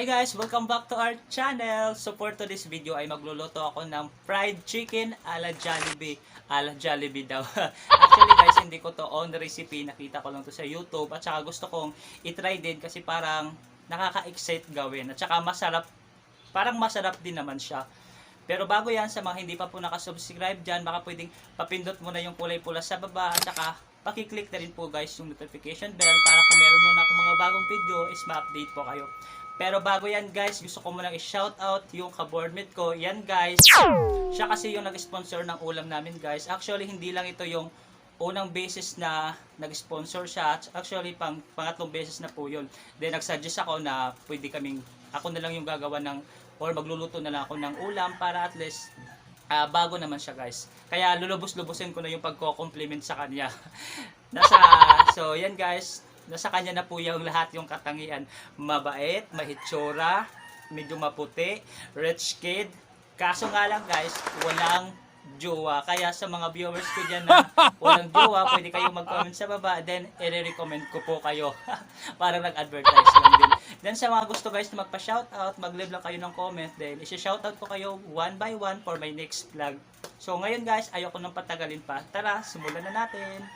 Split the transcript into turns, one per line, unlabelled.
guys, welcome back to our channel. So for today's video ay magluluto ako ng fried chicken ala Jollibee. Ala Jollibee daw. Actually guys, hindi ko to own recipe. Nakita ko lang to sa YouTube. At saka gusto kong itry din kasi parang nakaka-excite gawin. At saka masarap. Parang masarap din naman siya. Pero bago yan, sa mga hindi pa po nakasubscribe dyan, baka pwedeng papindot mo na yung kulay pula sa baba. At saka pakiclick na rin po guys yung notification bell para kung meron muna akong mga bagong video is ma-update po kayo. Pero bago yan guys, gusto ko munang i-shoutout yung ka-boardmate ko. Yan guys, siya kasi yung nag-sponsor ng ulam namin guys. Actually, hindi lang ito yung unang beses na nag-sponsor siya. Actually, pangatlong beses na po yun. Then nag-suggest ako na pwede kaming, ako na lang yung gagawa ng, or magluluto na lang ako ng ulam para at least bago naman siya guys. Kaya lulubos-lubusin ko na yung pagko-compliment sa kanya. So yan guys, nasa kanya na po yung lahat yung katangian. Mabait, mahitsura, medyo maputi, rich kid. Kaso nga lang guys, walang jowa. Kaya sa mga viewers ko dyan na walang jowa, pwede kayong mag-comment sa baba. Then, i-recommend ko po kayo. Para nag-advertise lang din. Then sa mga gusto guys na magpa-shoutout, mag-leave lang kayo ng comment. Then, isi-shoutout ko kayo one by one for my next vlog. So ngayon guys, ayoko nang patagalin pa. Tara, simulan na natin.